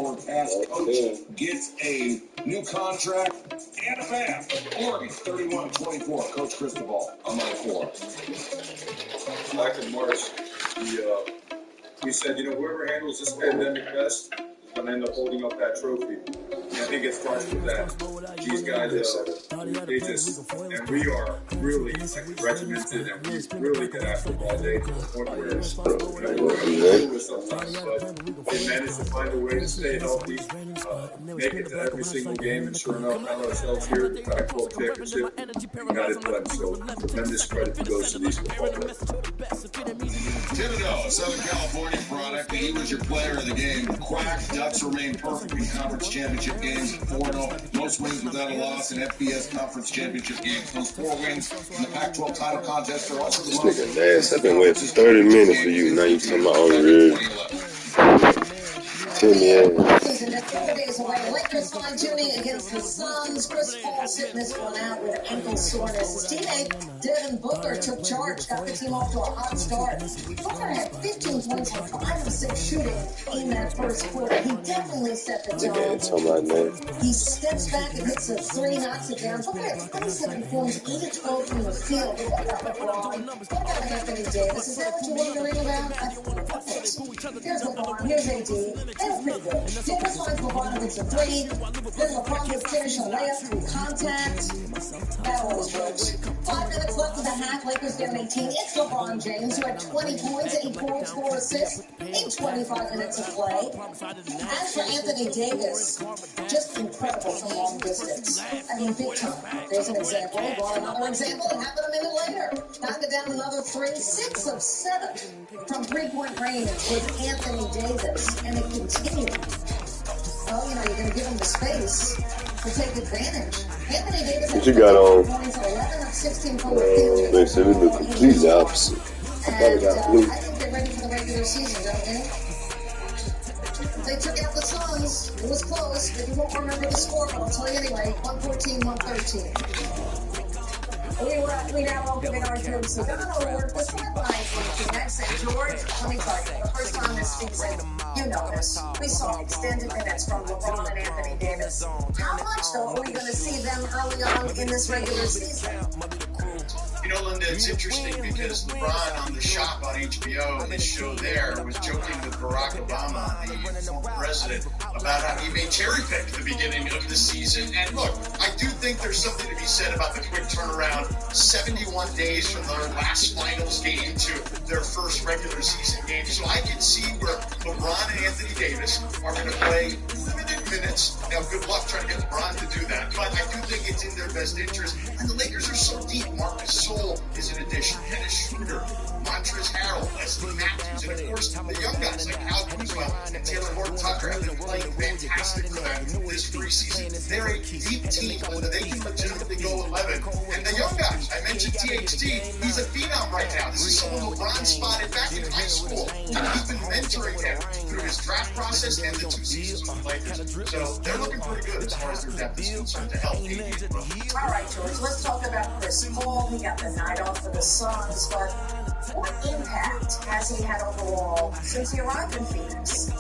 former past coach gets a new contract and a ban. Oregon, 31-24. Coach Cristobal on my floor. Back in March, we said, whoever handles this pandemic best is going to end up holding up that trophy. And I think it starts with that. These guys, they just, and we are really regimented, and we really get after it all day to the point where it's sometimes, but they managed to find a way to stay healthy, make it to every single game, and sure enough, found ourselves here at the Pac-12 championship and got it done. So tremendous credit goes to these football players. Thibodeau, a Southern California product. He was your player of the game. Quack, Ducks remain perfect in conference championship games at 4-0. Most wins without a loss in FBS conference championship games. Those 4 wins in the Pac-12 title contest are also the most. This nigga nasty. I've been waiting for 30 minutes for you. Now you talking about unreal. Tell me Season just 4 days away. Lakers fine-tuning against the Suns. Chris Paul sitting this one out with ankle soreness. His teammate Devin Booker took charge, got the team off to a hot start. Booker had 15 points for 5 of 6 shooting in that first quarter. He definitely set the tone. He steps back and hits a 3, knocks it down. Booker had 27 points, 8 of 12 from the field. But what about LeBron? What about Anthony Davis? Is that what you're wondering about? Here's LeBron, here's AD. They were pretty good. Davis finds LeBron hits a 3. Then LeBron would finish a layup through contact. That always works. 5 minutes left of the half. Lakers down 18. It's LeBron James, who had 20 points, 8 points, 4 assists in 25 minutes of play. As for Anthony Davis, just incredible from long distance. I mean, big time. There's an example. Brought another example. It happened a minute later. Knocked down another 3. 6 of 7 from three-point range with Anthony Davis. And it continued. Well, you're going to give him the space to take advantage. Anthony Davis what you got on? points, 11 of 16 from the field. They said we do completely opposite. I think they're ready for the regular season, don't they? They took out the Suns. It was close, but you won't remember the score, but I'll tell you anyway, 114-113. We now welcome in our George Sedano Award for sidelines from next. And George, let me tell you, the first time this season, you know this, we saw extended minutes from LeBron and Anthony Davis. How much, though, are we going to see them early on in this regular season? Linda, it's interesting because LeBron on The Shop on HBO, his show there, was joking with Barack Obama, the former president, about how he made cherry pick the beginning of the season. And look, I do think there's something to be said about the quick turnaround, 71 days from their last finals game to their first regular season game. So I can see where LeBron and Anthony Davis are going to play limited minutes. Now, good luck trying to get LeBron to do that, but I do think it's in their best interest. And the Lakers are so deep. Marcus Sol is an addition. Dennis Schroeder, Montrezl Harrell, Wesley Matthews, and of course the young guys like Al Kuzma and Taylor Horton-Tucker have been playing fantastic for them this preseason. They're a deep team that they can legitimately go 11. And the young guys, I mentioned THT, he's a phenom right now. This is someone LeBron spotted back in high school. He's been mentoring him through his draft process and the 2 seasons with the Lakers. So they're looking pretty good as far as their depth is concerned to help AD. All right, George, let's talk about Chris Paul. He got the night off for the Suns, but what impact has he had overall since he arrived in Phoenix?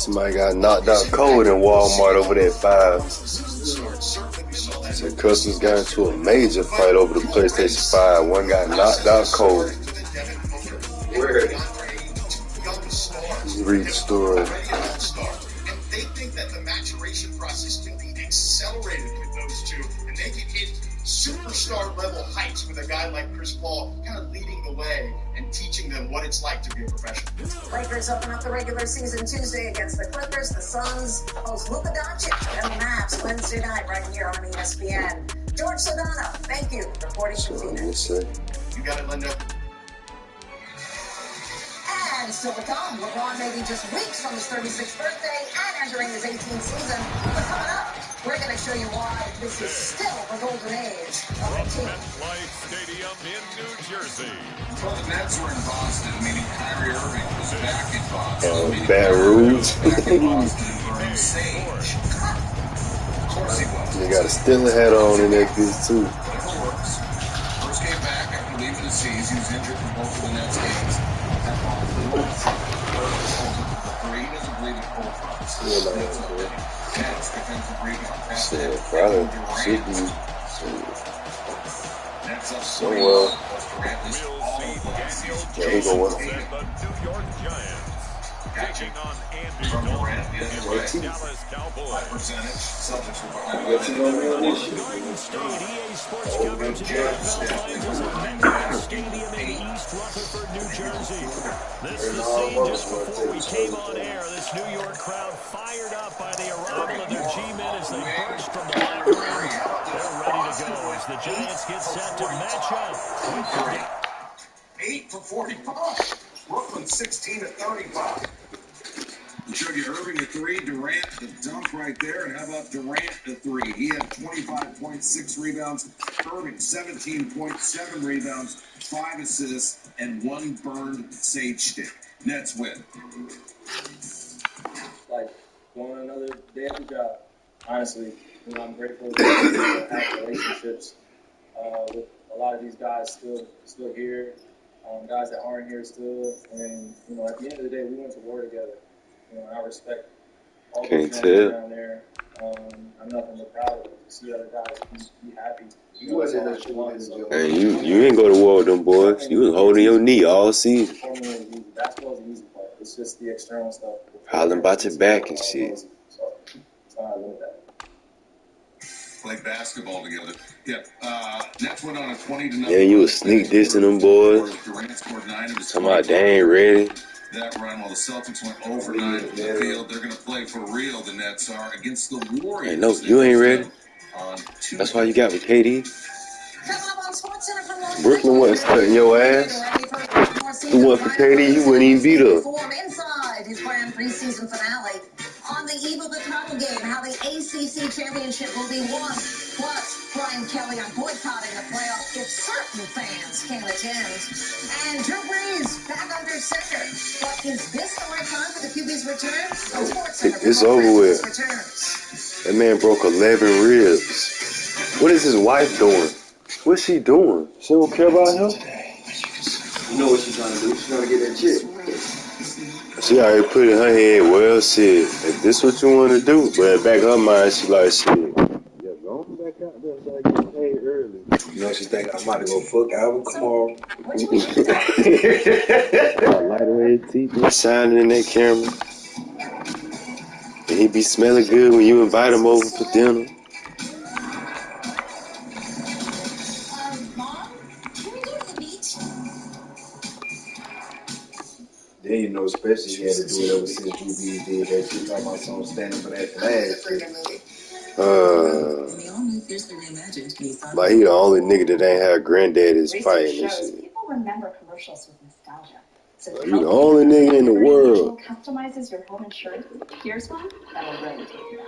Somebody got knocked out cold in Walmart over there at 5. Said customers got into a major fight over the PlayStation 5. One got knocked out cold. You read the story. And they think that the maturation process can be accelerated with those two, and they can hit superstar level heights with a guy like Chris Paul kind of leading the way and teaching them what it's like to be a professional. Lakers open up the regular season Tuesday against the Clippers. The Suns host Luka Doncic and the Mavs Wednesday night right here on ESPN. George Sedano, thank you, reporting from Phoenix. You got it, Linda. And still to come, LeBron may be just weeks from his 36th birthday and entering his 18th season. But coming up, we're going to show you why this is still the golden age of the team. MetLife Stadium in New Jersey. Well, the Nets were in Boston, meaning Kyrie Irving was back in Boston. Bad rules. Back in Boston learning Sage. Of course he was. You got a Steeler hat on in that piece, too. Whatever works. First game back after leaving the seas, he was injured for both of the Nets games. That ball flew over the front. The three doesn't believe in cold fronts. Shit, probably should be somewhere. Yeah, he going. The New York Giants taking on Andy Dalton and the Dallas Cowboys. Garden State EA Sports coverage of the NFL Finals at MetLife Stadium in East Rutherford, New Jersey. This is the scene just before we came on air. This New York crowd fired up by the arrival of their G-men as they burst from the locker room. They're ready to go as the Giants get set to match up with the 8 for 45. Brooklyn 16 to 35. We showed you Irving at 3, Durant the dunk right there, and how about Durant at 3? He had 25.6 rebounds. Irving 17.7 rebounds, 5 assists, and 1 burned sage stick. Nets win. Like going another day at the job. Honestly, I'm grateful to have relationships with a lot of these guys still here. Guys that aren't here still, and at the end of the day, we went to war together. I respect all those guys down there. I'm nothing but proud of them to see other guys be happy. And you ain't go to war with them boys. You was holding your knee all season. For me, basketball is an easy part. It's just the external stuff. Hollering about your back and shit. So that's how I look at it. Play basketball together. Yeah. Nets went on a 20-0. Yeah, you was sneak dissing them boys. Durant scored 9 of his Talking about they ain't ready. That run while the Celtics went over 9 from the field. They're going to play for real, the Nets are, against the Warriors. Hey, no, you ain't ready. That's why you got with KD. Brooklyn wasn't cutting your ass. Who went for KD, you wouldn't even beat up. Inside his grand preseason finale. On the eve of the title game, how the ACC championship will be won. Plus, Brian Kelly on boycotting the playoffs if certain fans can't attend. And Drew Brees back under center. But is this the right time for the QB's return? It's over with. That man broke 11 ribs. What is his wife doing? What's she doing? She don't care about him? You know what she's trying to do? She's trying to get that chick. She already put in her head, well, shit, if this what you want to do, but back in her mind, she like, shit, yeah, go on back out there so I get paid early. You know, she's thinking, I'm about to go fuck Alvin Kamara. Light away his teeth, be shining in that camera. And he be smelling good when you invite him over for dinner. Then you know, especially he had to do it ever since Drew did that shit talking about someone standing for that flag. Like he the only nigga that ain't had granddaddies fighting this shit. People remember commercials with nostalgia. So like, you the only nigga in the world. Customizes your home insurance. Here's one that'll really take you out.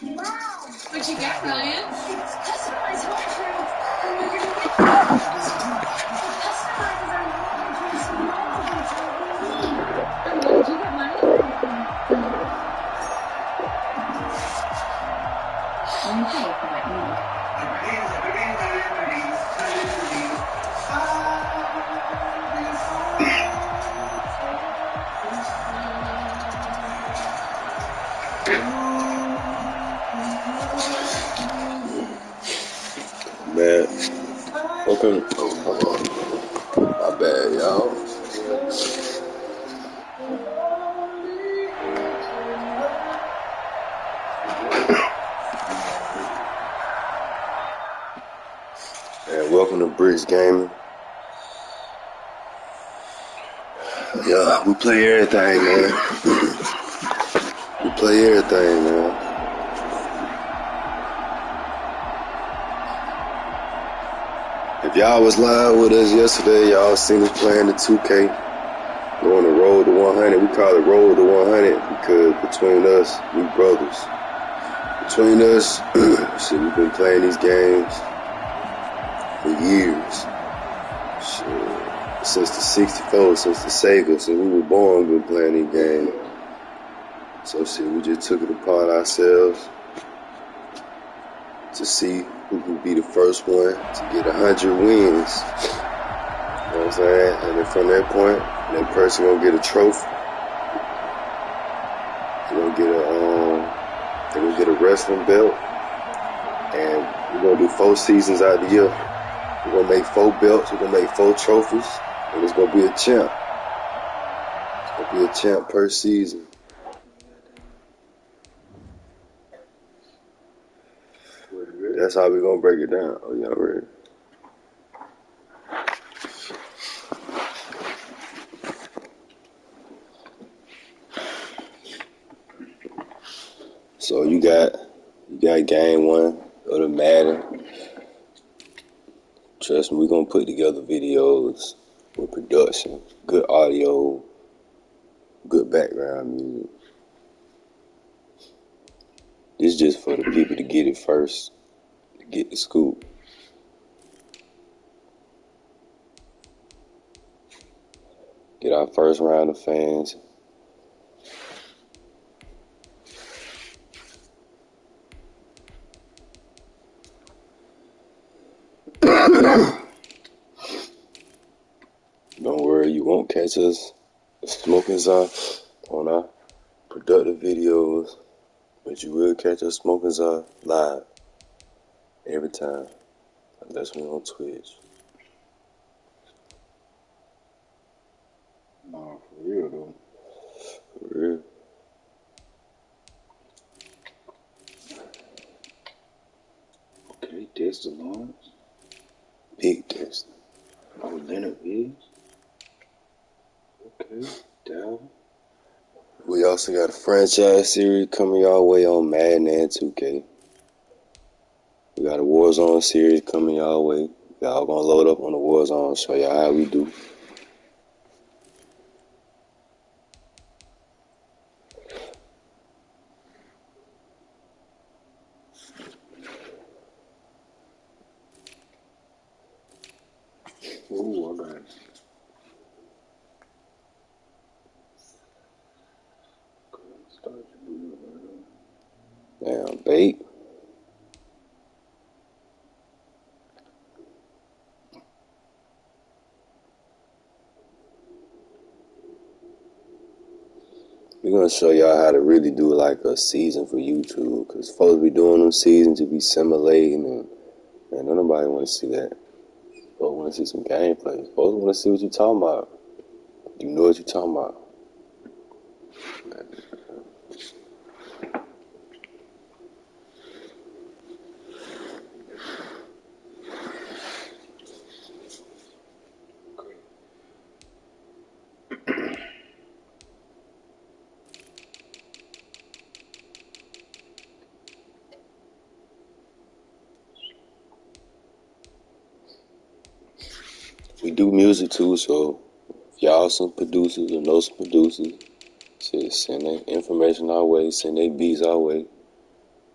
Wow! What'd you get, Ryan? Customize home insurance. And you're gonna get customizes our home insurance. Did you get money? Let me pay for what you need. Man, okay. Oh, come on. My bad, y'all. And welcome to Bricks Gaming. Yeah, we play everything, man. We play everything, man. If y'all was live with us yesterday, y'all seen us playing the 2K. Going to road to 100. We call it road to 100 because between us, we brothers. Between us, shit, we've been playing these games for years. Shit, since the 64, since the Sega, since we were born, we've been playing these games. So shit, we just took it upon ourselves to see who can be the first one to get 100 wins. You know what I'm saying? And then from that point, that person gonna get a trophy. You know They're gonna get a wrestling belt, and we're gonna do 4 seasons out of the year. We're gonna make 4 belts. We're gonna make 4 trophies, and it's gonna be a champ. It's gonna be a champ per season. That's how we're gonna break it down. Oh, y'all ready? So you got game 1 of the Madden. Trust me, we're gonna put together videos with production, good audio, good background music. This is just for the people to get it first, to get the scoop. Get our first round of fans. Don't worry, you won't catch us smoking some on our productive videos, but you will catch us smoking some live every time, unless we're on Twitch. No, for real though. For real. Okay, Dexter Lawrence. Big Dexter. Oh, Leonard Biggs. Okay, Dalvin. We also got a franchise series coming y'all way on Madden and 2K. We got a Warzone series coming y'all way. Y'all gonna load up on the Warzone, show y'all how we do. Ooh, I got it. Damn, bait. We're gonna show y'all how to really do like a season for YouTube, cause folks be doing them seasons to be simulating, and man, don't nobody want to see that. Folks want to see some gameplay. Folks want to see what you talking about. You know what you talking about. We do music too, so if y'all some producers or know some producers, send their information our way, send their beats our way.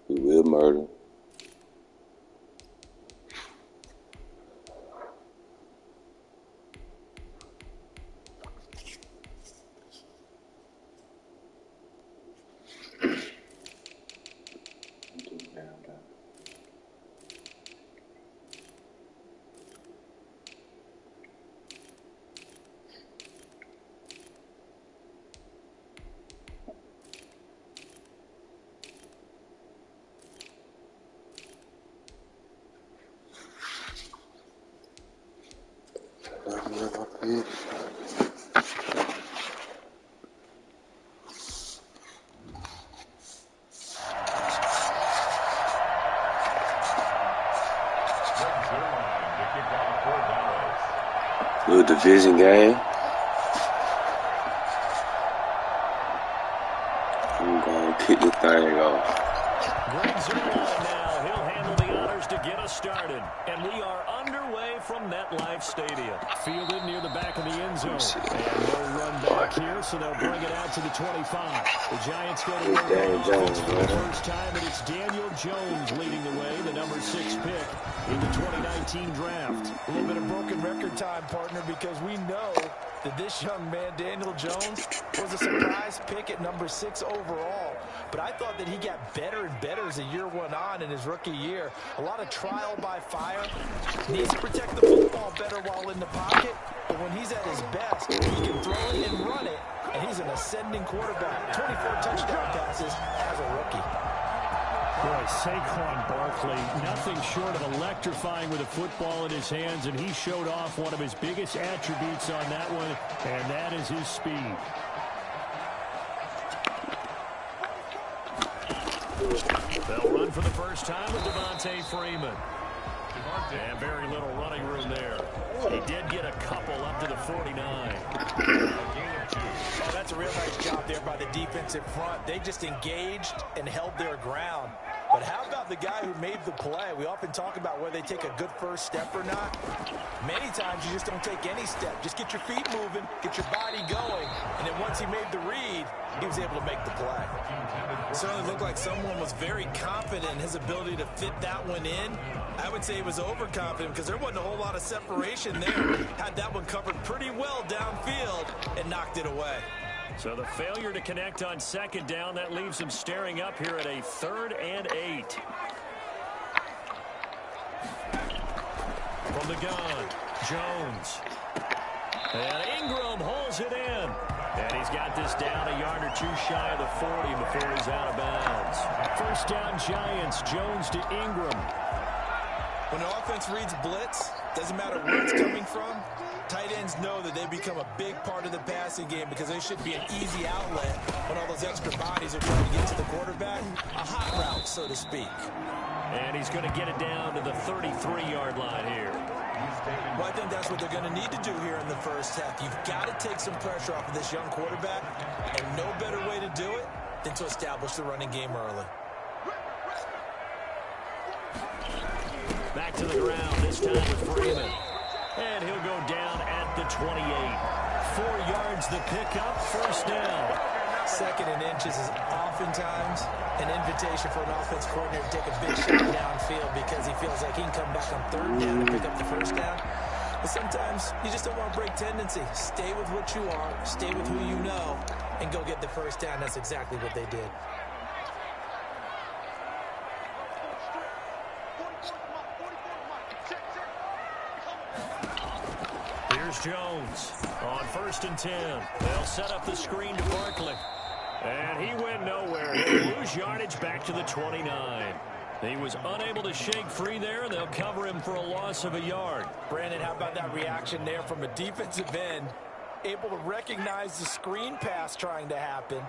We will murder. Little division game. I'm gonna kick the thing off. Great zone line now. He'll handle the honors to get us started. And we are underway from MetLife Stadium. Fielded near the back of the end zone. And no run back here, so they'll bring it out to the 25. The Giants go to work on offense for the first time, and it's Daniel Jones leading the way, the number 6 pick in the 2019 draft. A little bit of broken record time, partner, because we know that this young man, Daniel Jones, was a surprise pick at number 6 overall. but I thought that he got better and better as the year went on in his rookie year. A lot of trial by fire. Needs to protect the football better while in the pocket, but when he's at his best, he can throw it and run it, and he's an ascending quarterback. 24 touchdown passes as a rookie. Boy, Saquon Barkley, nothing short of electrifying with a football in his hands, and he showed off one of his biggest attributes on that one, and that is his speed. They'll run for the first time with Devontae Freeman. And very little running room there. He did get a couple up to the 49. Oh, that's a real nice job there by the defense in front. They just engaged and held their ground. But how about the guy who made the play? We often talk about whether they take a good first step or not. Many times you just don't take any step. Just get your feet moving, get your body going, and then once he made the read, he was able to make the play. It certainly looked like someone was very confident in his ability to fit that one in. I would say he was overconfident because there wasn't a whole lot of separation there. Had that one covered pretty well downfield and knocked it away. So the failure to connect on second down, that leaves him staring up here at a 3rd and 8. From the gun, Jones. And Ingram holds it in. And he's got this down a yard or two shy of the 40 before he's out of bounds. First down, Giants. Jones to Ingram. When the offense reads blitz, doesn't matter where it's coming from, tight ends know that they become a big part of the passing game because they should be an easy outlet when all those extra bodies are trying to get to the quarterback. A hot route, so to speak. And he's going to get it down to the 33-yard line here. Well, I think that's what they're going to need to do here in the first half. You've got to take some pressure off of this young quarterback, and no better way to do it than to establish the running game early. Back to the ground, this time with Freeman. And he'll go down at the 28. 4 yards the pickup, first down. Second and inches is oftentimes an invitation for an offense coordinator to take a big shot downfield because he feels like he can come back on 3rd down and pick up the first down. But sometimes you just don't want to break tendency. Stay with what you are, stay with who you know, and go get the first down. That's exactly what they did. Here's Jones on 1st and 10. They'll set up the screen to Barkley. And he went nowhere. He'll lose yardage back to the 29. He was unable to shake free there, and they'll cover him for a loss of a yard. Brandon, how about that reaction there from a defensive end? Able to recognize the screen pass trying to happen,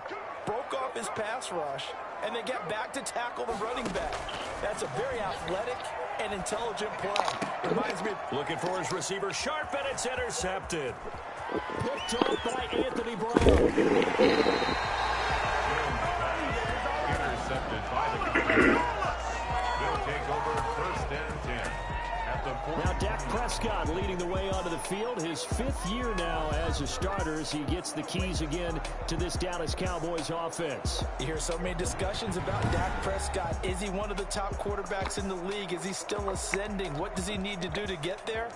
broke off his pass rush, and then get back to tackle the running back. That's a very athletic and intelligent play. Reminds me. Looking for his receiver, sharp, and it's intercepted. Picked off by Anthony Brown. Intercepted by the They'll take over 1st and 10. Now Dak Prescott leading the way onto the field. His 5th year now as a starter as he gets the keys again to this Dallas Cowboys offense. You hear so many discussions about Dak Prescott. Is he one of the top quarterbacks in the league? Is he still ascending? What does he need to do to get there?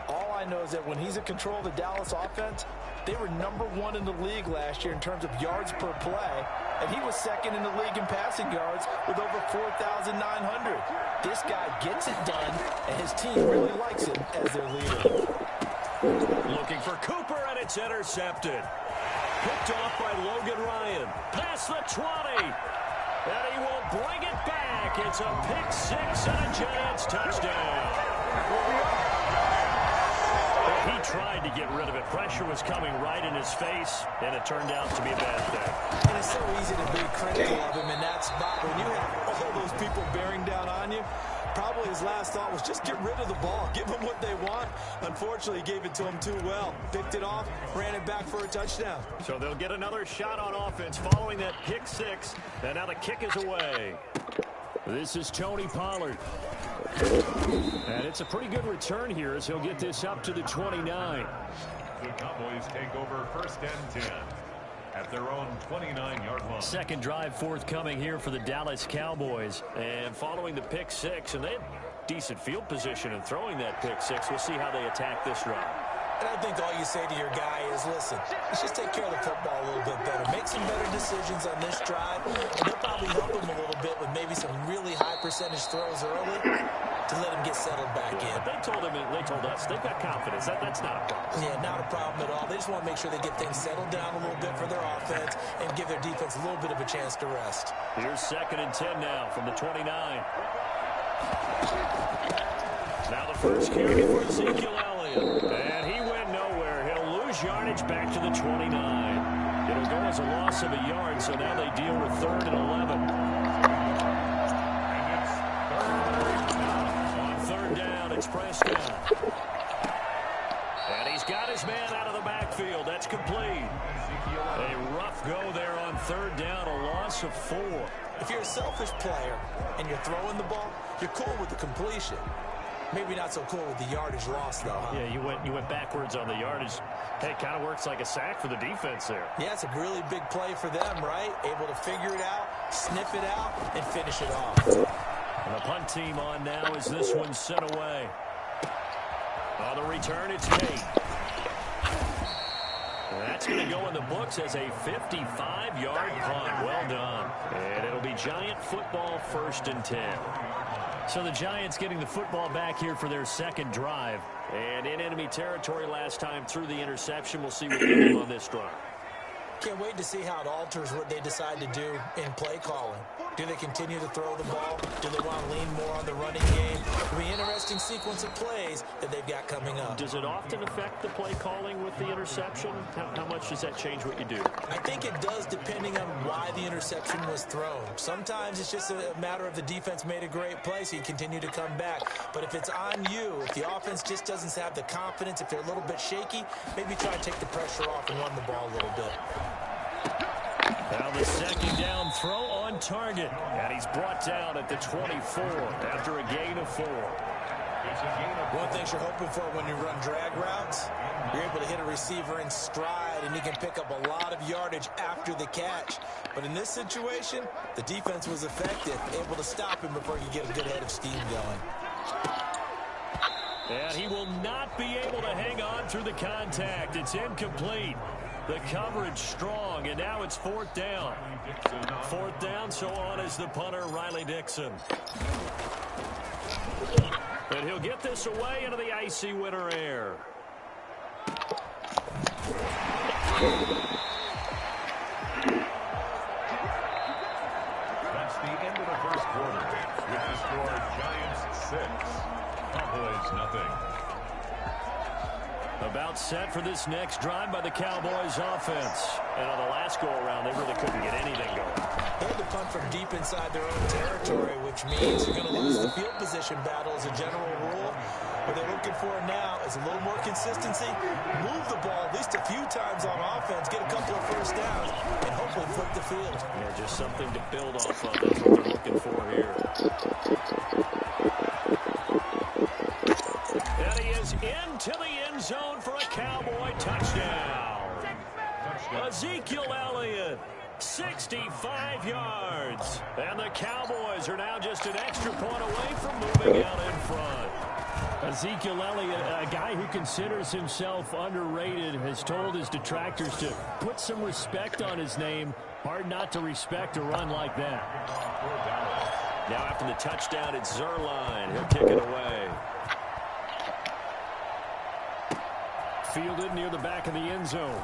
All I know is that when he's in control of the Dallas offense, they were #1 in the league last year in terms of yards per play, and he was 2nd in the league in passing yards with over 4,900. This guy gets it done, and his team really likes him as their leader. Looking for Cooper, and it's intercepted. Picked off by Logan Ryan. Past the 20. And he will bring it back. It's a pick-6 and a Giants touchdown. He tried to get rid of it. Pressure was coming right in his face, and it turned out to be a bad thing. And it's so easy to be critical of him in that spot. When you have all those people bearing down on you, probably his last thought was just get rid of the ball. Give them what they want. Unfortunately, he gave it to them too well. Picked it off, ran it back for a touchdown. So they'll get another shot on offense following that pick-6, and now the kick is away. This is Tony Pollard. And it's a pretty good return here as he'll get this up to the 29. The Cowboys take over 1st and 10 at their own 29-yard line. Second drive forthcoming here for the Dallas Cowboys. And following the pick-6, and they had decent field position in throwing that pick-6. We'll see how they attack this drive. And I think all you say to your guy is, listen, let's just take care of the football a little bit better. Make some better decisions on this drive, and they'll probably help him a little bit with maybe some really high percentage throws early to let him get settled back in. They told us they've got confidence. That's not a problem. Yeah, not a problem at all. They just want to make sure they get things settled down a little bit for their offense and give their defense a little bit of a chance to rest. Here's 2nd and 10 now from the 29. Now the first carry for Ezekiel Elliott. And he went nowhere. He'll lose yardage back to the 29. It'll go as a loss of a yard, so now they deal with 3rd and 11. On 3rd down, it's Prescott. And he's got his man out of the backfield. That's complete. A rough go there on 3rd down, a loss of 4. If you're a selfish player and you're throwing the ball, you're cool with the completion. Maybe not so cool with the yardage loss, though, huh? Yeah, you went backwards on the yardage. Hey, kind of works like a sack for the defense there. Yeah, it's a really big play for them, right? Able to figure it out, sniff it out, and finish it off. And the punt team on now as this one's sent away. On the return, it's Tate. That's going to go in the books as a 55-yard punt. Well done. And it'll be Giant football, 1st and 10. So the Giants getting the football back here for their 2nd drive. And in enemy territory last time through the interception. We'll see what they do on this drive. Can't wait to see how it alters what they decide to do in play calling. Do they continue to throw the ball? Do they want to lean more on the running game? It'll be an interesting sequence of plays that they've got coming up. Does it often affect the play calling with the interception? How much does that change what you do? I think it does, depending on why the interception was thrown. Sometimes it's just a matter of the defense made a great play, so you continue to come back. But if it's on you, if the offense just doesn't have the confidence, if they're a little bit shaky, maybe try to take the pressure off and run the ball a little bit. Now the 2nd down throw on target. And he's brought down at the 24 after a gain of 4. One thing you're hoping for when you run drag routes, you're able to hit a receiver in stride, and you can pick up a lot of yardage after the catch. But in this situation, the defense was effective, able to stop him before you get a good head of steam going. And he will not be able to hang on through the contact. It's incomplete. The coverage strong, and now it's 4th down. 4th down, so on is the punter, Riley Dixon. And he'll get this away into the icy winter air. That's the end of the 1st quarter. With the score, Giants 6, Cowboys nothing. About set for this next drive by the Cowboys offense. And on the last go-around, they really couldn't get anything going. They had to punt from deep inside their own territory, which means you're going to lose the field position battle as a general rule. What they're looking for now is a little more consistency, move the ball at least a few times on offense, get a couple of 1st downs, and hopefully flip the field. Yeah, just something to build off of. That's what they're looking for here. And he is into the end zone for a Cowboy touchdown. Ezekiel Elliott, 65 yards. And the Cowboys are now just an extra point away from moving out in front. Ezekiel Elliott, a guy who considers himself underrated, has told his detractors to put some respect on his name. Hard not to respect a run like that. Now after the touchdown, it's Zerline. He'll kick it away. Fielded near the back of the end zone.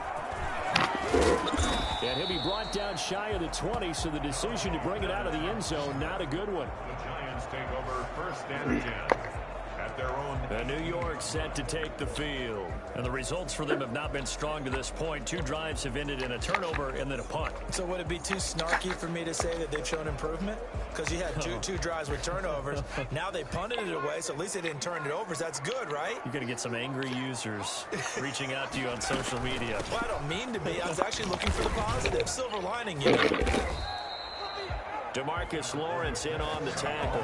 And he'll be brought down shy of the 20, so the decision to bring it out of the end zone, not a good one. The Giants take over 1st and 10 at their own. And New York set to take the field. And the results for them have not been strong to this point. 2 drives have ended in a turnover and then a punt. So would it be too snarky for me to say that they've shown improvement? Because you had two drives with turnovers. Now they punted it away, so at least they didn't turn it over. So that's good, right? You're going to get some angry users reaching out to you on social media. Well, I don't mean to be. I was actually looking for the positive. Silver lining, you know. DeMarcus Lawrence in on the tackle.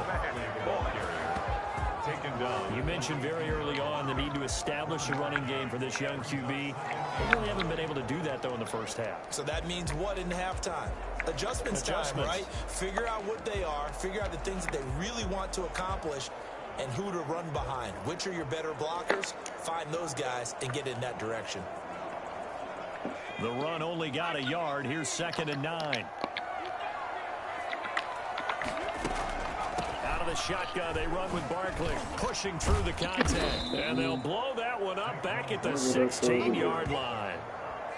Taken down. You mentioned very early on the need to establish a running game for this young QB. They really haven't been able to do that, though, in the first half. So that means what in halftime? Adjustments time, right? Figure out what they are, figure out the things that they really want to accomplish, and who to run behind. Which are your better blockers? Find those guys and get in that direction. The run only got a yard. Here's 2nd and 9. Out of the shotgun, they run with Barkley, pushing through the contact. And they'll blow that one up back at the 16-yard line.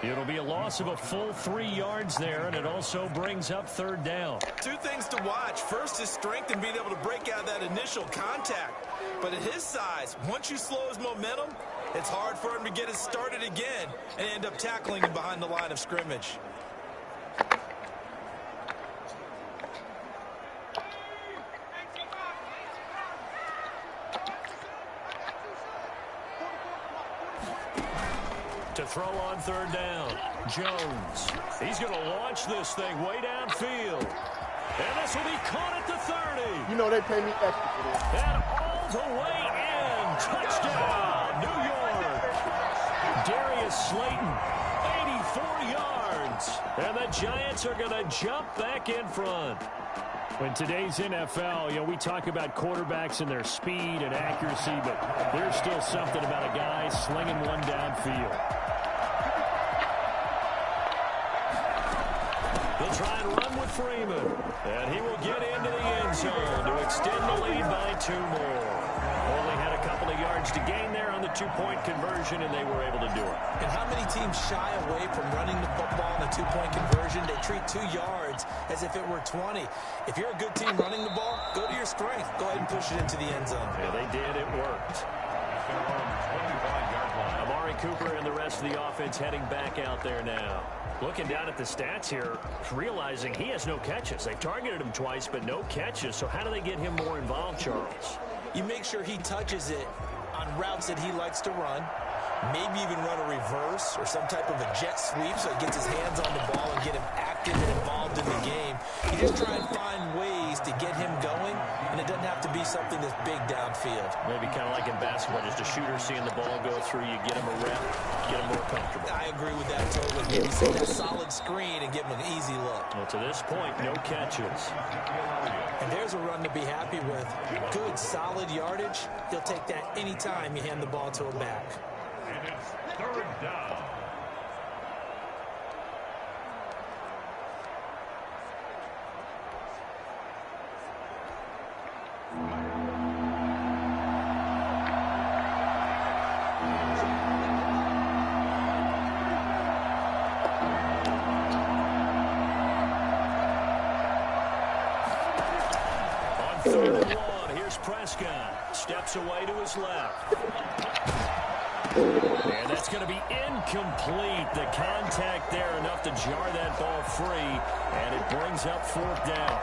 It'll be a loss of a full 3 yards there, and it also brings up 3rd down. 2 things to watch. First, his strength and being able to break out that initial contact. But at his size, once you slow his momentum, it's hard for him to get it started again and end up tackling him behind the line of scrimmage. To throw on 3rd down, Jones. He's going to launch this thing way downfield. And this will be caught at the 30. You know they pay me extra for this. And all the way in. Touchdown, New York. Darius Slayton, 84 yards. And the Giants are going to jump back in front. In today's NFL, we talk about quarterbacks and their speed and accuracy, but there's still something about a guy slinging one downfield. They'll try and run with Freeman, and he will get into the end zone to extend the lead by 2 more. Only had a couple of yards to gain there on the 2-point conversion, and they were able to do it. And how many teams shy away from running the football in a 2-point conversion? They treat 2 yards as if it were 20. If you're a good team running the ball, go to your strength. Go ahead and push it into the end zone. Yeah, they did. It worked. Amari Cooper and the rest of the offense heading back out there now. Looking down at the stats here, realizing he has no catches. They've targeted him twice, but no catches. So how do they get him more involved, Charles? You make sure he touches it on routes that he likes to run. Maybe even run a reverse or some type of a jet sweep so he gets his hands on the ball and get him active and involved in the game. You just try and find ways to get him going, and it doesn't have to be something that's big downfield. Maybe kind of like in basketball, just a shooter seeing the ball go through, you get him a rep, get him more comfortable. I agree with that totally. Maybe set a solid screen and give him an easy look. Well, to this point, no catches. And there's a run to be happy with. Good, solid yardage. He'll take that anytime you hand the ball to him back. And it's 3rd down. On 3rd and 1, here's Prescott. Steps away to his left. And that's going to be incomplete. The contact there enough to jar that ball free, and it brings up 4th down.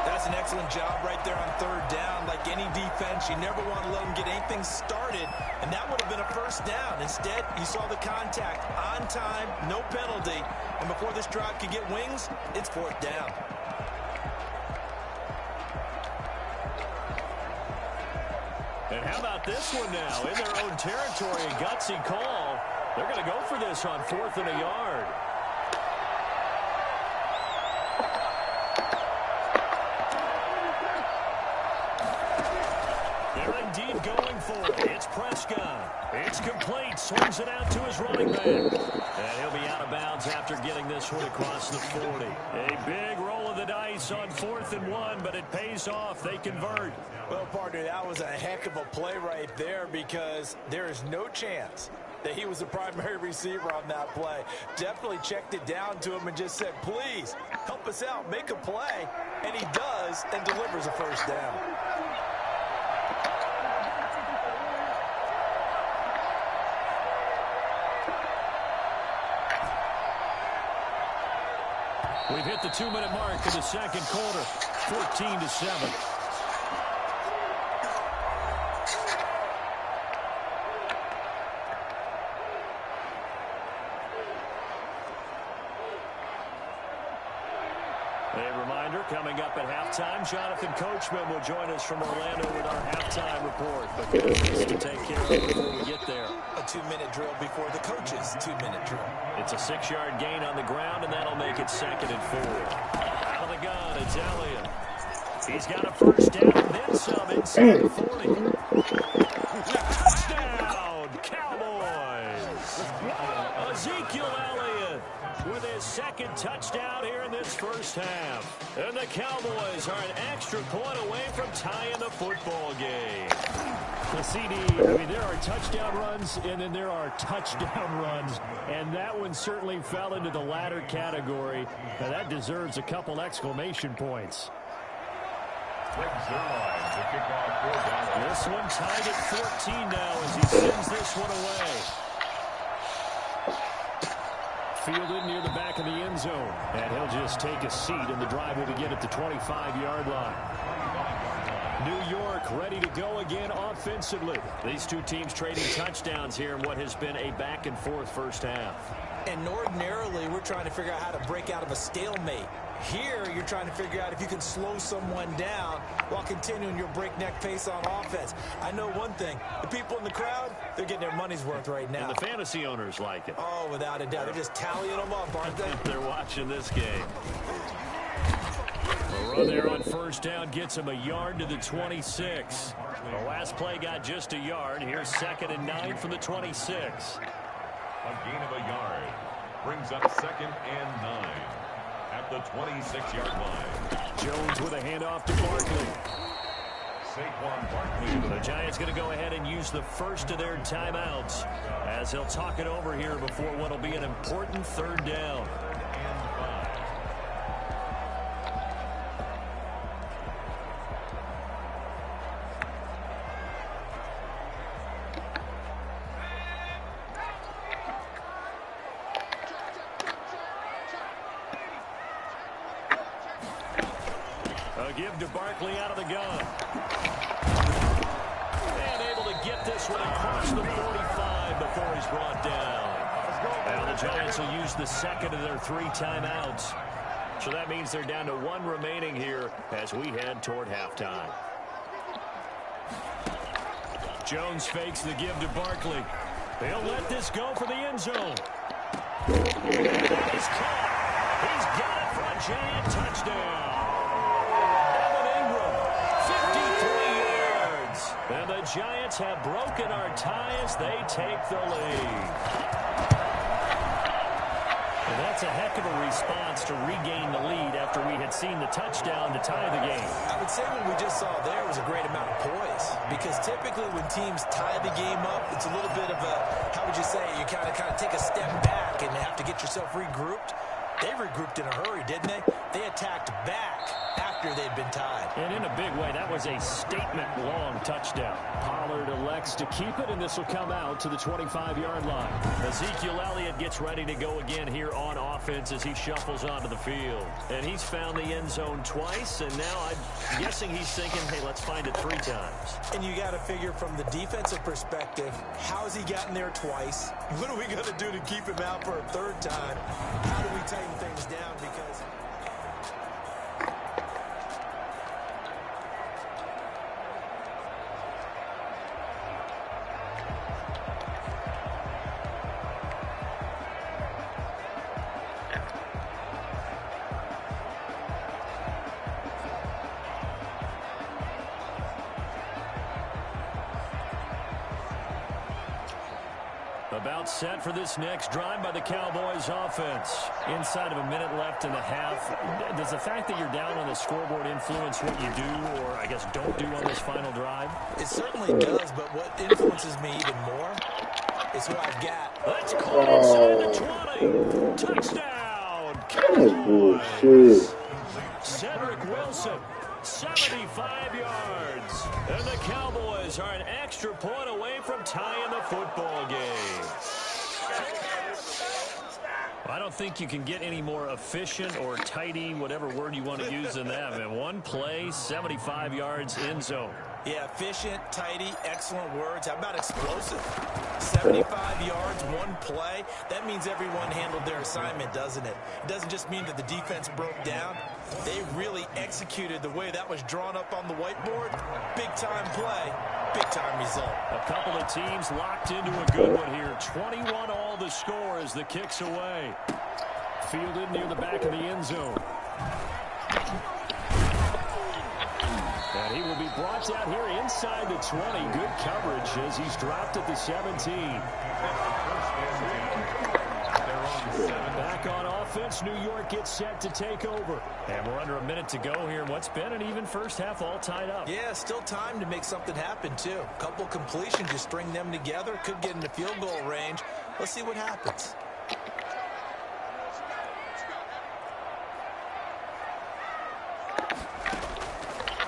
That's an excellent job right there on 3rd down. Like any defense, you never want to let them get anything started, and that would have been a 1st down. Instead, you saw the contact on time, no penalty, and before this drive could get wings, it's 4th down. And how about this one now? In their own territory, a gutsy call. They're going to go for this on 4th and a yard. They're indeed going for it. It's Prescott. It's complete. Swings it out to his running back. And he'll be out of bounds after getting this one across the 40. A big roll of the dice on 4th and 1, but it pays off. They convert. Well, partner, that was a heck of a play right there because there is no chance that he was the primary receiver on that play. Definitely checked it down to him and just said, please, help us out, make a play. And he does and delivers a 1st down. We've hit the 2-minute mark of the 2nd quarter, 14-7. A reminder, coming up at halftime, Jonathan Coachman will join us from Orlando with our halftime report. But business to take care of before we get there. A 2-minute drill before the coach's 2-minute drill. It's a 6-yard gain on the ground, and that'll make it 2nd and 4. Out of the gun, it's Elliott. He's got a first down and then some inside the 40. Touchdown, Cowboys. Ezekiel Elliott with his second touchdown here in this first half. And the Cowboys are an extra point away from tying the football game. The CD, I mean, there are touchdown runs, and then there are touchdown runs, and that one certainly fell into the latter category. Now, that deserves a couple exclamation points. This one tied at 14 now as he sends this one away. Fielded near the back of the end zone, and he'll just take a seat, and the drive will begin at the 25-yard line. New York ready to go again offensively. These two teams trading touchdowns here in what has been a back-and-forth first half. And ordinarily, we're trying to figure out how to break out of a stalemate. Here, you're trying to figure out if you can slow someone down while continuing your breakneck pace on offense. I know one thing. The people in the crowd, they're getting their money's worth right now. And the fantasy owners like it. Oh, without a doubt. They're just tallying them up, aren't they? They're watching this game. The run there on first down gets him a yard to the 26. The last play got just a yard. Here's 2nd and 9 from the 26. A gain of a yard brings up 2nd and 9 at the 26-yard line. Jones with a handoff to Barkley. Saquon Barkley. The Giants going to go ahead and use the first of their timeouts as he'll talk it over here before what will be an important 3rd down. Give to Barkley out of the gun. And able to get this one across the 45 before he's brought down. Now the Giants will use the 2nd of their 3 timeouts. So that means they're down to 1 remaining here as we head toward halftime. Jones fakes the give to Barkley. He'll let this go for the end zone. He's caught. He's got it for a Giant touchdown. And the Giants have broken our tie as they take the lead. And that's a heck of a response to regain the lead after we had seen the touchdown to tie the game. I would say what we just saw there was a great amount of poise. Because typically when teams tie the game up, it's a little bit of a, how would you say, you kind of take a step back and have to get yourself regrouped. They regrouped in a hurry, didn't they? They attacked back after they'd been tied. And in a big way, that was a statement-long touchdown. Pollard elects to keep it, and this will come out to the 25-yard line. Ezekiel Elliott gets ready to go again here on offense as he shuffles onto the field. And he's found the end zone twice, and now I'm guessing he's thinking, hey, let's find it 3 times. And you got to figure from the defensive perspective, how has he gotten there twice? What are we going to do to keep him out for a 3rd time? How do we tighten things down? Because about set for this next drive by the Cowboys offense. Inside of a minute left in the half. Does the fact that you're down on the scoreboard influence what you do, or I guess don't do on this final drive? it certainly does, but what influences me even more is what I've got. Let's call inside the 20. Touchdown, Cowboys. Cedric Wilson, 75 yards. And the Cowboys are an extra point away from tying the football game. I don't think you can get any more efficient or tidy, whatever word you want to use than that. Man, 1 play, 75 yards, end zone. Yeah, efficient, tidy, excellent words. How about explosive? 75 yards, 1 play. That means everyone handled their assignment, doesn't it? It doesn't just mean that the defense broke down. They really executed the way that was drawn up on the whiteboard. Big-time play, big-time result. A couple of teams locked into a good one here. 21 all the score as the kick's away. Fielded near the back of the end zone. And he will be brought down here inside the 20. Good coverage as he's dropped at the 17. Back on offense, New York gets set to take over. And we're under a minute to go here. What's been an even first half all tied up. Yeah, still time to make something happen, too. A couple completions, you string them together. Could get into field goal range. Let's see what happens.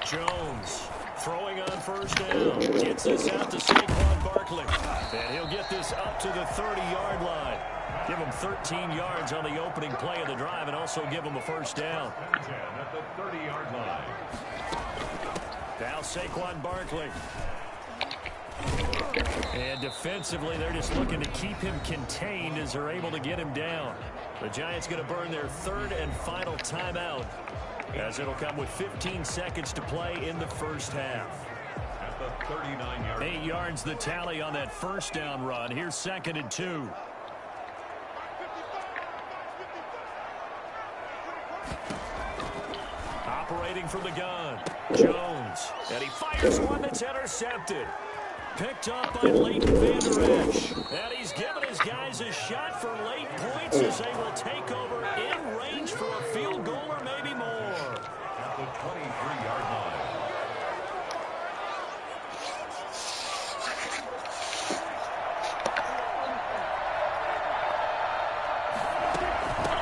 Jones throwing on first down. Gets this out to Saquon Barkley. And he'll get this up to the 30-yard line. Give him 13 yards on the opening play of the drive and also give him a first down. 10 at the 30-yard line. Now Saquon Barkley. And defensively, they're just looking to keep him contained as they're able to get him down. The Giants going to burn their third and final timeout, as it'll come with 15 seconds to play in the first half. At the 39-yard line. 8 yards the tally on that first down run. Here's 2nd and 2. Operating from the gun, Jones. And he fires one that's intercepted. Picked up by Leighton Vander Esch. And he's given his guys a shot for late points as they will take over in range for a field goal or maybe more. At the 23-yard line.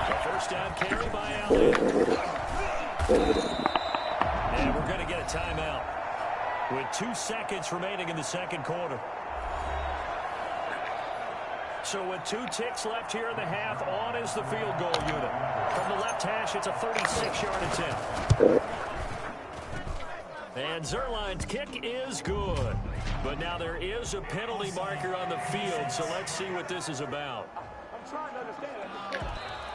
A first down carry by Elliott. And we're going to get a timeout with 2 seconds remaining in the second quarter. So with 2 ticks left here in the half, on is the field goal unit. From the left hash, it's a 36-yard attempt. And Zerline's kick is good. But now there is a penalty marker on the field, so let's see what this is about. I'm trying to understand.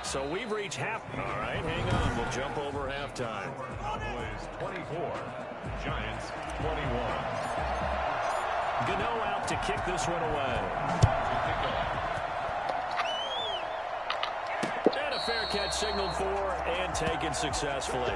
So we've reached half. All right, hang on. We'll jump over halftime. Cowboys 24, Giants 21. Gano out to kick this one away. And a fair catch signaled for and taken successfully.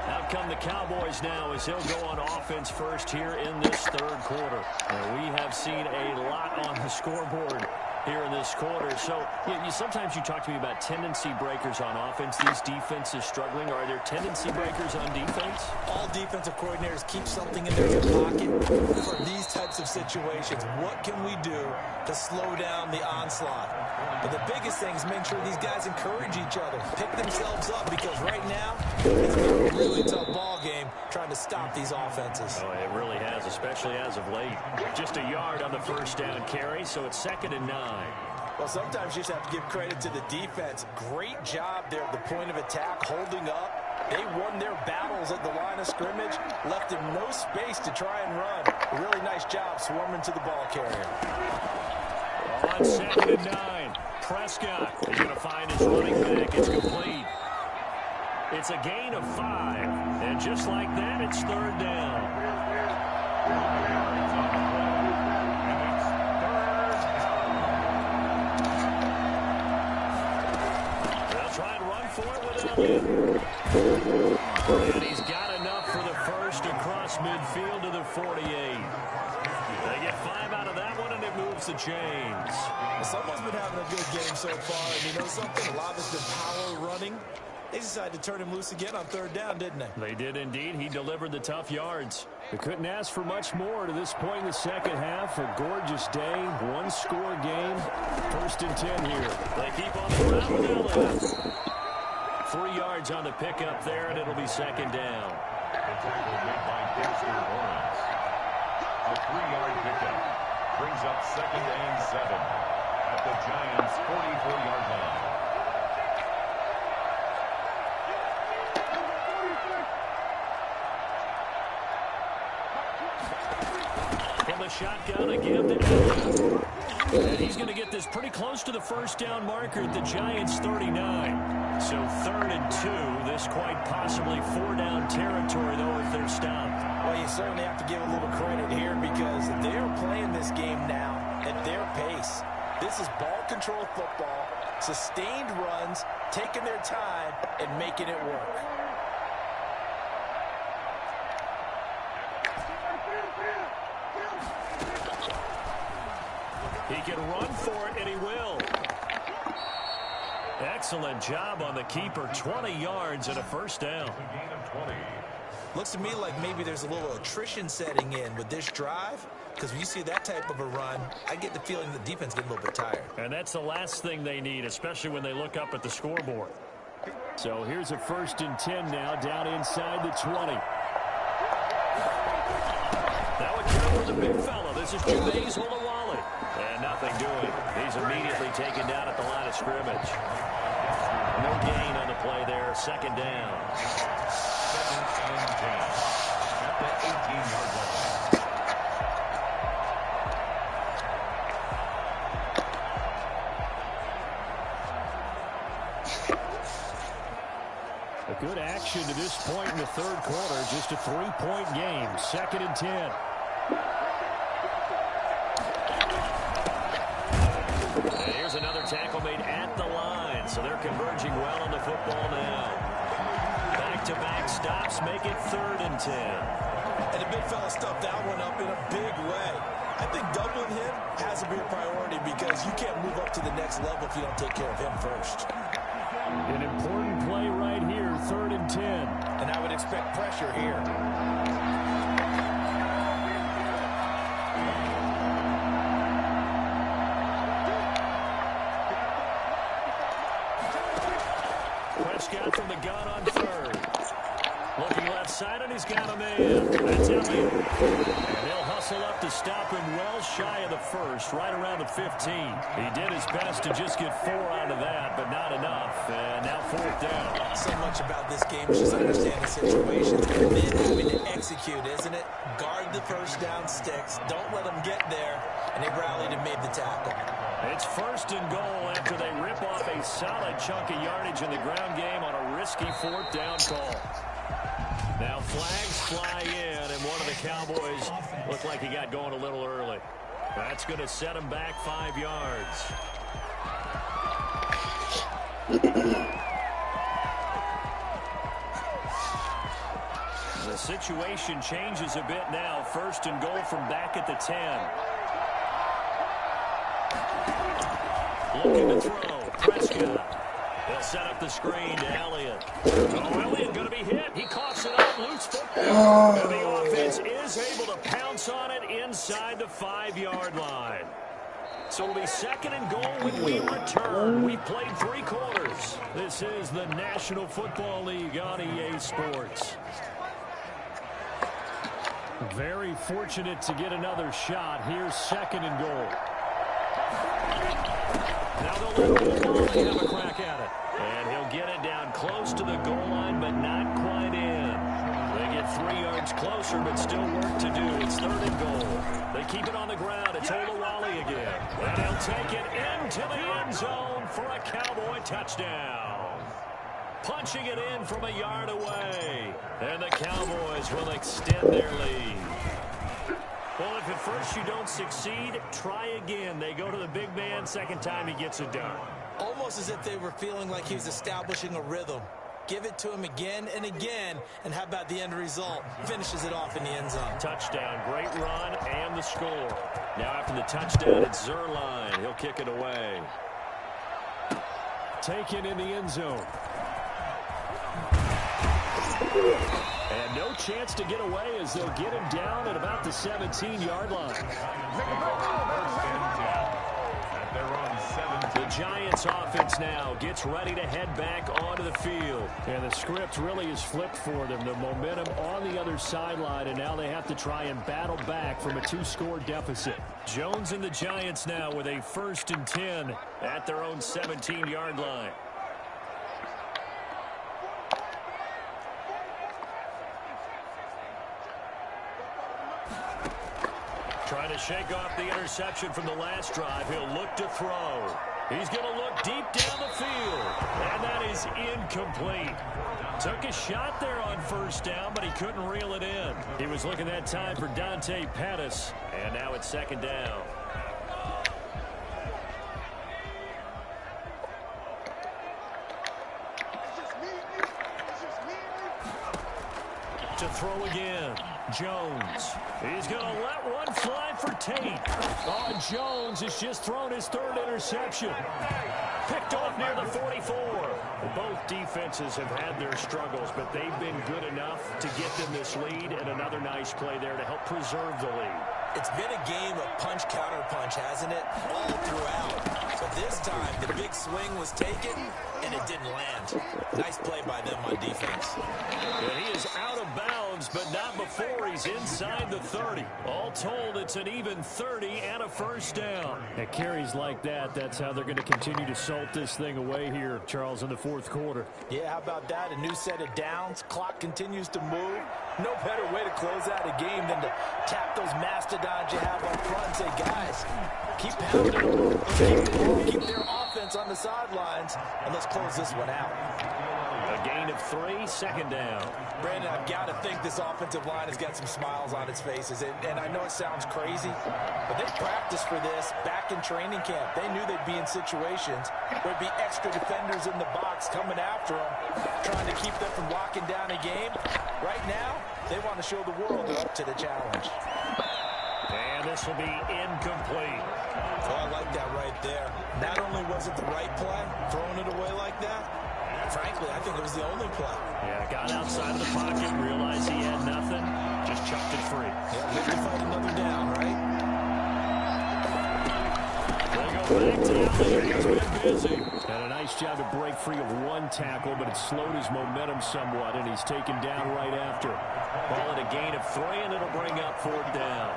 Out come the Cowboys now as he'll go on offense first here in this third quarter. And we have seen a lot on the scoreboard here in this quarter. So sometimes you talk to me about tendency breakers on offense. These defenses struggling. Are there tendency breakers on defense? All defensive coordinators keep something in their pocket for these types of situations. What can we do to slow down the onslaught? But the biggest thing is make sure these guys encourage each other, pick themselves up, because right now it's been a really tough ball game trying to stop these offenses. Oh, it really has, especially as of late. Just a yard on the first down carry, so it's 2nd and 9. Well, sometimes you just have to give credit to the defense. Great job there at the point of attack, holding up. They won their battles at the line of scrimmage, left them no space to try and run. A really nice job swarming to the ball carrier. On 2nd and 9, Prescott is going to find his running back. It's complete. It's a gain of 5, and just like that, it's 3rd down. And he's got enough for the first across midfield to the 48. They get 5 out of that one, and it moves the chains. Someone's been having a good game so far, and you know something? A lot of it's been power running. They decided to turn him loose again on 3rd down, didn't they? They did indeed. He delivered the tough yards. They couldn't ask for much more to this point in the second half. A gorgeous day, 1-score game. 1st and 10 here. They keep on the ground with Elliott. 3 yards on the pickup there, and it'll be 2nd down. The tackle made by Dexter Lawrence. A 3-yard pickup brings up 2nd and 7 at the Giants' 44-yard line. In the shotgun again to Elliott. And he's going to get this pretty close to the first down marker at the Giants' 39. So 3rd and 2. This quite possibly 4-down territory, though, if they're stopped. Well, you certainly have to give a little credit here because they're playing this game now at their pace. This is ball control football, sustained runs, taking their time, and making it work. He can run for it, and he will. Excellent job on the keeper. 20 yards and a first down. Looks to me like maybe there's a little attrition setting in with this drive, because when you see that type of a run, I get the feeling the defense getting a little bit tired. And that's the last thing they need, especially when they look up at the scoreboard. So here's a 1st and 10 now, down inside the 20. Now a carry for the big fella. This is Jumaze Olawale. And nothing doing. He's immediately taken down at the line of scrimmage. No gain on the play there. 2nd down. 2nd and 10 at the 18-yard line. A good action to this point in the 3rd quarter. Just a 3-point game. 2nd and 10. Here's another tackle made at the line. So they're converging well on the football now. Back-to-back stops make it 3rd and 10. And the big fella stuffed that one up in a big way. I think doubling him has to be a priority because you can't move up to the next level if you don't take care of him first. An important play right here, 3rd and 10. And I would expect pressure here. Prescott from the gun on 3rd. Looking left side, and he's got a man. That's Elliott. And they'll hustle up to stop him well shy of the 1st, right around the 15. He did his best to just get 4 out of that, but not enough. And now 4th down. So much about this game is just understanding the situations and then having to execute, isn't it? Guard the 1st down sticks. Don't let them get there. And they rallied and made the tackle. It's 1st and goal after they rip off a solid chunk of yardage in the ground game on a risky 4th down call. Now flags fly in, and one of the Cowboys looked like he got going a little early. That's going to set him back 5 yards. The situation changes a bit now. 1st and goal from back at the 10. Looking to throw. Prescott. They'll set up the screen to Elliott. Oh, Elliott going to be hit. He coughs it up. Loose football. And the offense is able to pounce on it inside the 5-yard line. So it'll be 2nd and goal when we return. We played 3 quarters. This is the National Football League on EA Sports. Very fortunate to get another shot. Here's 2nd and goal. Now they'll let Olawale have a crack at it. And he'll get it down close to the goal line, but not quite in. They get 3 yards closer, but still work to do. It's 3rd and goal. They keep it on the ground. It's Olawale again. And he'll take it into the end zone for a Cowboy touchdown. Punching it in from a yard away. And the Cowboys will extend their lead. Well, if at first you don't succeed, try again. They go to the big man. 2nd time he gets it done. Almost as if they were feeling like he was establishing a rhythm. Give it to him again and again. And how about the end result? Finishes it off in the end zone. Touchdown. Great run and the score. Now after the touchdown, it's Zerline. He'll kick it away. Taken in the end zone. And no chance to get away as they'll get him down at about the 17-yard line. The Giants offense now gets ready to head back onto the field. And the script really is flipped for them. The momentum on the other sideline, and now they have to try and battle back from a 2-score deficit. Jones and the Giants now with a 1st and 10 at their own 17-yard line. Trying to shake off the interception from the last drive. He'll look to throw. He's going to look deep down the field. And that is incomplete. Took a shot there on 1st down, but he couldn't reel it in. He was looking that time for Dante Pettis. And now it's 2nd down. To throw again. Jones. He's going to let one fly for Tate. Oh, Jones has just thrown his third interception. Picked off near the 44. Both defenses have had their struggles, but they've been good enough to get them this lead, and another nice play there to help preserve the lead. It's been a game of punch-counter-punch, hasn't it? All throughout. But this time, the big swing was taken, and it didn't land. Nice play by them on defense. And he is out of bounds, but not before he's inside the 30. All told, it's an even 30 and a first down. At carries like that, that's how they're going to continue to salt this thing away here, Charles, in the fourth quarter. Yeah, how about that? A new set of downs. Clock continues to move. No better way to close out a game than to tap those mastodons you have up front and say, guys, keep pounding. Keep their offense on the sidelines, and let's close this one out. A gain of 3, second down. Brandon, I've got to think this offensive line has got some smiles on its faces. And I know it sounds crazy, but they practiced for this back in training camp. They knew they'd be in situations where there'd be extra defenders in the box coming after them, trying to keep them from locking down a game. Right now, they want to show the world they're up to the challenge. And this will be incomplete. Oh, I like that right there. Not only was it the right play, throwing it away like that, frankly, I think it was the only play. Yeah, got outside of the pocket, realized he had nothing, just chucked it free. Yeah, live to fight another down, right? They go back to Allen. He's been busy. And a nice job to break free of one tackle, but it slowed his momentum somewhat, and he's taken down right after. Ball at a gain of 3, and it'll bring up fourth down.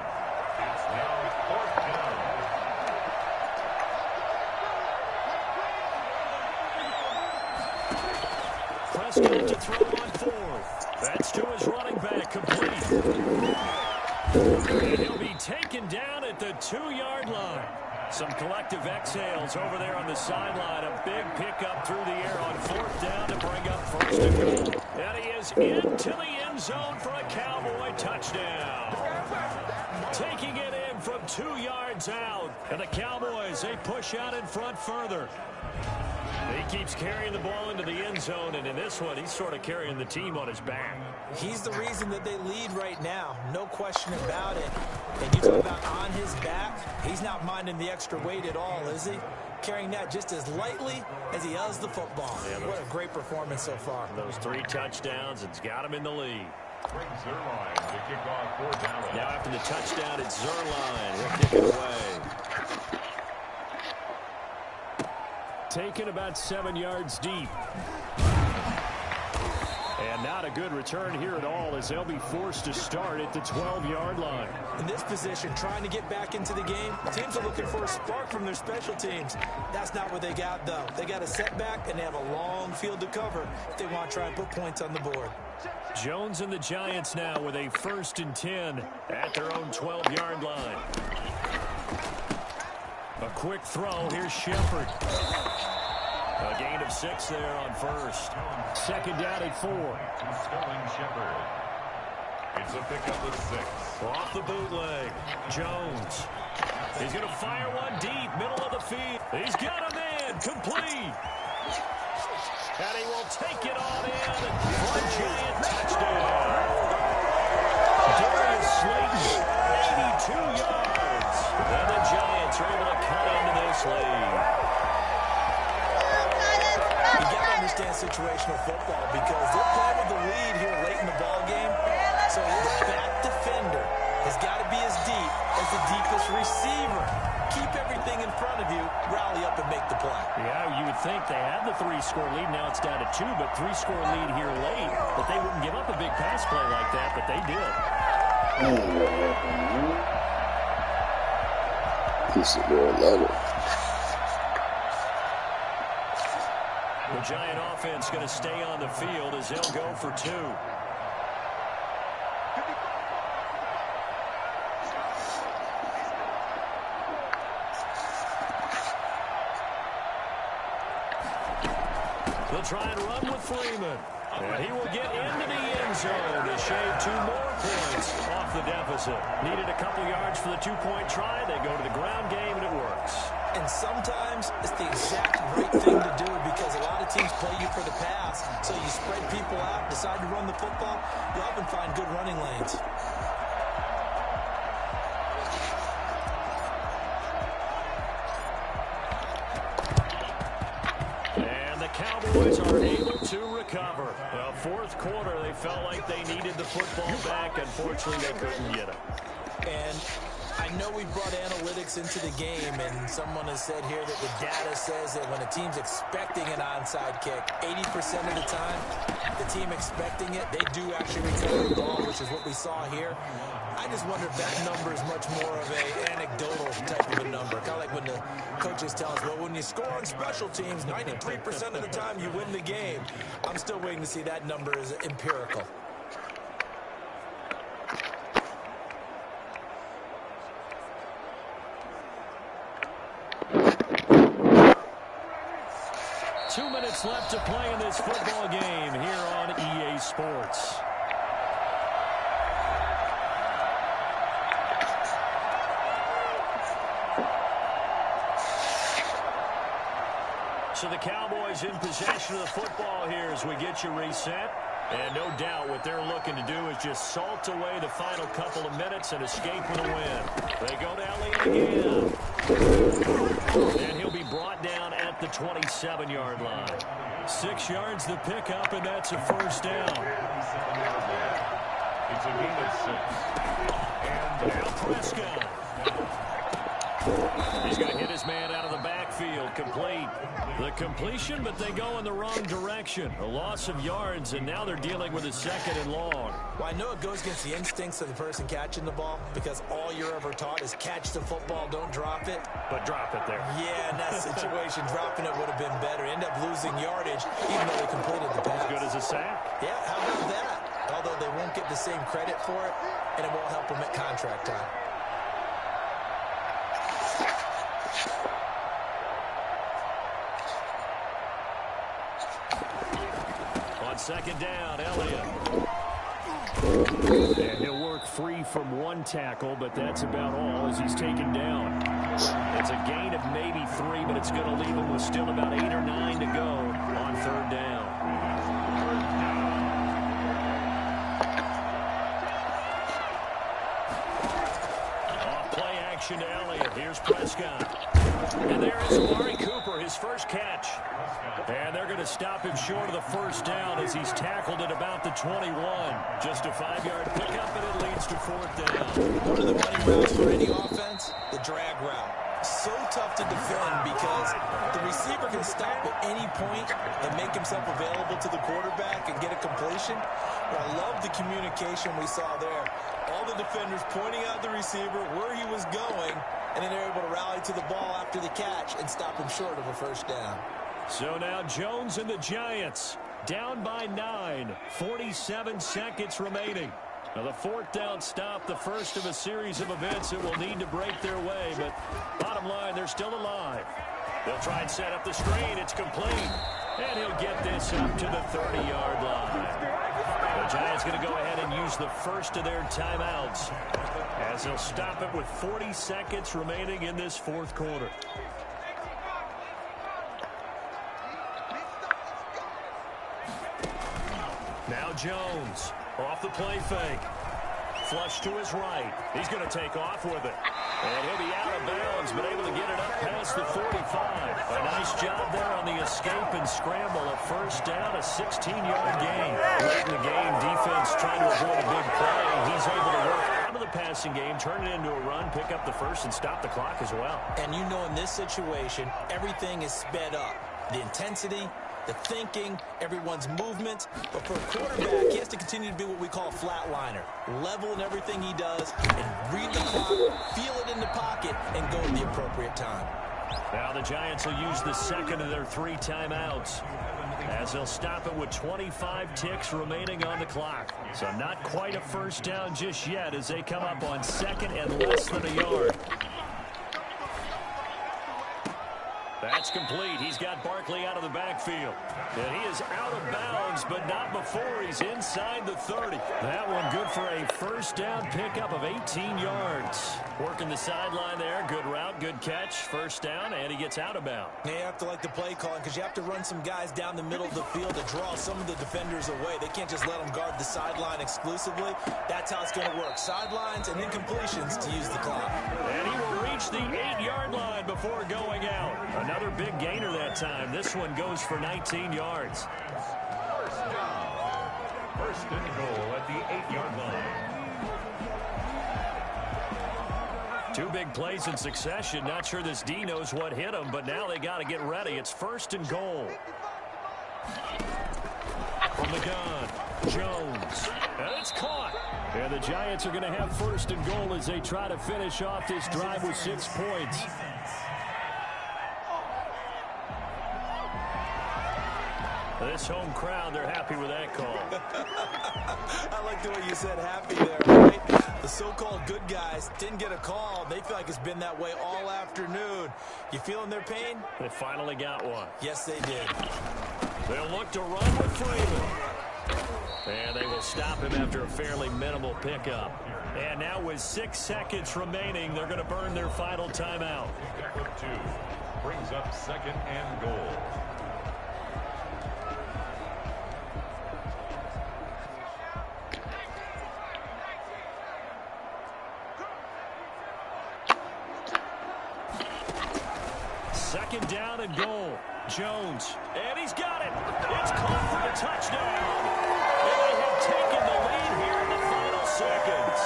It's now fourth down. Prescott to throw on fourth. That's to his running back, complete. And he'll be taken down at the 2-yard line. Some collective exhales over there on the sideline. A big pickup through the air on fourth down to bring up first and goal. And he is into the end zone for a Cowboy touchdown. Taking it in from 2 yards out. And the Cowboys, they push out in front further. He keeps carrying the ball into the end zone, and in this one, he's sort of carrying the team on his back. He's the reason that they lead right now. No question about it. And you talk about on his back, he's not minding the extra weight at all, is he? Carrying that just as lightly as he does the football. Yeah, what a great performance so far. Those 3 touchdowns, it's got him in the lead. Bring Zerline to kick off for Dallas. Now after the touchdown, it's Zerline. He'll kick it away. Taken about 7 yards deep. And not a good return here at all as they'll be forced to start at the 12-yard line. In this position, trying to get back into the game, teams are looking for a spark from their special teams. That's not what they got, though. They got a setback, and they have a long field to cover if they want to try and put points on the board. Jones and the Giants now with a 1st and 10 at their own 12-yard line. A quick throw. Here's Shepard. A gain of 6 there on first. Second down at 4. Sterling Shepard. It's a pickup of 6. Off the bootleg. Jones. He's going to fire one deep, middle of the field. He's got him in. Complete. And he will take it on in for a Giant touchdown. Darius Slayton, 82 yards. And the Giants are able to cut into this lead. You got to understand situational football because they're playing with the lead here late in the ball game. So the back defender has got to be as deep as the deepest receiver. Keep everything in front of you, rally up and make the play. Yeah, you would think they had the 3-score lead. Now it's down to 2, but 3-score lead here late. But they wouldn't give up a big pass play like that, but they did. Piece of Carolina. The Giant offense going to stay on the field as they'll go for 2. They'll try and run with Freeman. And he will get into the end zone to shave 2 more points off the deficit. Needed a couple yards for the 2-point try. They go to the ground game, and it works. And sometimes it's the exact right thing to do because a lot of teams play you for the pass. So you spread people out, decide to run the football, you often find good running lanes. And the Cowboys are able to recover. The fourth quarter, they felt like they needed the football back. Unfortunately, they couldn't get it. And I know we brought analytics into the game, and someone has said here that the data says that when a team's expecting an onside kick, 80% of the time, the team expecting it, they do actually recover the ball, which is what we saw here. I just wonder if that number is much more of an anecdotal type of a number. Kind of like when the coaches tell us, well, when you score on special teams, 93% of the time you win the game. I'm still waiting to see that number is empirical. Left to play in this football game here on EA Sports. So the Cowboys in possession of the football here as we get you reset. And no doubt what they're looking to do is just salt away the final couple of minutes and escape with a win. They go to Elliott again. And he'll be brought down at the 27-yard line. 6 yards the pickup, and that's a first down. It's a gain of 6. And now Prescott. He's going to hit his man out of the backfield. Complete. The completion, but they go in the wrong direction. A loss of yards, and now they're dealing with a 2nd and long. Well, I know it goes against the instincts of the person catching the ball because all you're ever taught is catch the football, don't drop it. But drop it there. Yeah, in that situation, dropping it would have been better. End up losing yardage, even though they completed the pass. As good as a sack. Yeah, how about that? Although they won't get the same credit for it, and it won't help them at contract time. Second down, Elliott. And he'll work free from one tackle, but that's about all as he's taken down. It's a gain of maybe 3, but it's going to leave him with still about 8 or 9 to go on 3rd down. Off play action to Elliott. Here's Prescott. And there is Amari Cooper, his first catch. And they're going to stop him short of the first down as he's tackled at about the 21. Just a 5-yard pickup, and it leads to 4th down. One of the money routes for any offense, the drag route. So tough to defend because the receiver can stop at any point and make himself available to the quarterback and get a completion. But I love the communication we saw there. All the defenders pointing out the receiver where he was going, and then they're able to rally to the ball after the catch and stop him short of a first down. So now Jones and the Giants down by 9, 47 seconds remaining. Now the 4th down stop, the first of a series of events that will need to break their way, but bottom line, they're still alive. They'll try and set up the screen. It's complete. And he'll get this up to the 30-yard line. The Giants going to go ahead and use the first of their timeouts as they'll stop it with 40 seconds remaining in this 4th quarter. Now Jones, off the play fake. Flush to his right. He's going to take off with it. And he'll be out of bounds, but able to get it up past the 45. A nice job there on the escape and scramble. A first down, a 16-yard gain. Late in the game, defense trying to avoid a big play. He's able to work out of the passing game, turn it into a run, pick up the first, and stop the clock as well. And you know in this situation, everything is sped up. The intensity, the thinking, everyone's movement. But for a quarterback, he has to continue to be what we call a flatliner. Level in everything he does and read the clock, feel it in the pocket, and go at the appropriate time. Now the Giants will use the second of their 3 timeouts as they'll stop it with 25 ticks remaining on the clock. So not quite a first down just yet as they come up on 2nd and less than a yard. That's complete. He's got Barkley out of the backfield. And he is out of bounds, but not before he's inside the 30. That one good for a first down pickup of 18 yards. Working the sideline there. Good route, good catch. First down, and he gets out of bounds. You have to like the play calling because you have to run some guys down the middle of the field to draw some of the defenders away. They can't just let them guard the sideline exclusively. That's how it's going to work. Sidelines and incompletions to use the clock. And he will reach the 8-yard line before going out. Another big gainer that time. This one goes for 19 yards. First down. First and goal at the 8-yard line. Two big plays in succession. Not sure this D knows what hit him, but now they got to get ready. It's first and goal. From the gun, Jones. And it's caught. And the Giants are going to have first and goal as they try to finish off this drive with 6 points. This home crowd, they're happy with that call. I like the way you said happy there, right? The so-called good guys didn't get a call. They feel like it's been that way all afternoon. You feeling their pain? They finally got one. Yes, they did. They'll look to run with Freeman. And they will stop him after a fairly minimal pickup. And now with 6 seconds remaining, they're going to burn their final timeout. Pickup 2 brings up second and goal. Second down and goal. Jones. And he's got it. It's caught for a touchdown. And they have taken the lead here in the final seconds.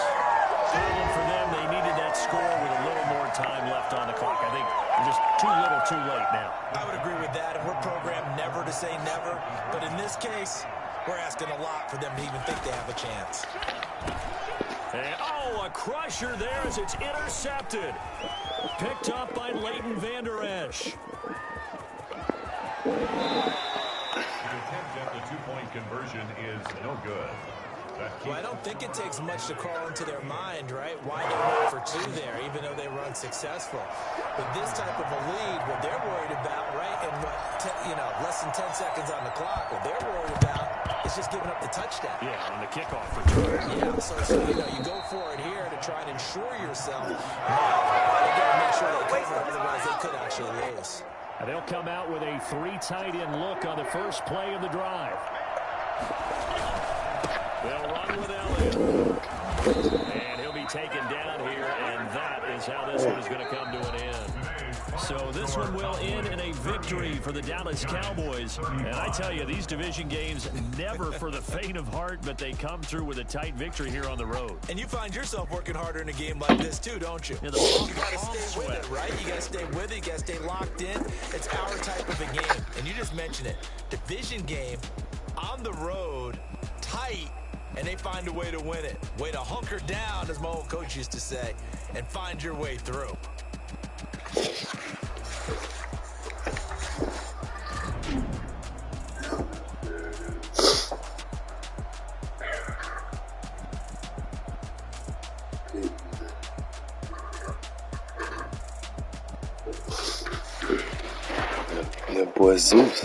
Problem for them, they needed that score with a little more time left on the clock. I think just too little too late now. I would agree with that, and we're programmed never to say never. But in this case, we're asking a lot for them to even think they have a chance. And, a crusher there as it's intercepted. Picked up by Leighton Vander Esch. The attempt at the two-point conversion is no good. Well, I don't think it takes much to crawl into their mind, right? Why they went for 2 there, even though they were unsuccessful. With this type of a lead, what they're worried about, right, and less than 10 seconds on the clock, what they're worried about is just giving up the touchdown. Yeah, on the kickoff return. Yeah, so you go for it here to try and ensure yourself. Now, you got to make sure they cover it, otherwise they could actually lose. And they'll come out with a 3 tight end look on the first play of the drive. They'll run with Elliott. And he'll be taken down here, and that is how this one is going to come to an end. So this one will end in a victory for the Dallas Cowboys. And I tell you, these division games, never for the faint of heart, but they come through with a tight victory here on the road. And you find yourself working harder in a game like this too, don't you? Yeah, you got to stay with it, right? You got to stay with it. You got to stay locked in. It's our type of a game. And you just mentioned it. Division game, on the road, tight, and they find a way to win it. Way to hunker down, as my old coach used to say, and find your way through. That boy Zeus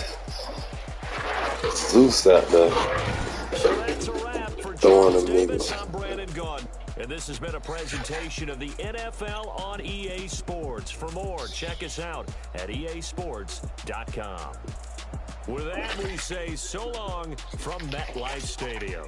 out there. So that's a wrap for Throwing them Davis. niggas. I'm Brandon Gunn. And this has been a presentation of the NFL on EA Sports. For more, check us out at easports.com. With that, we say so long from MetLife Stadium.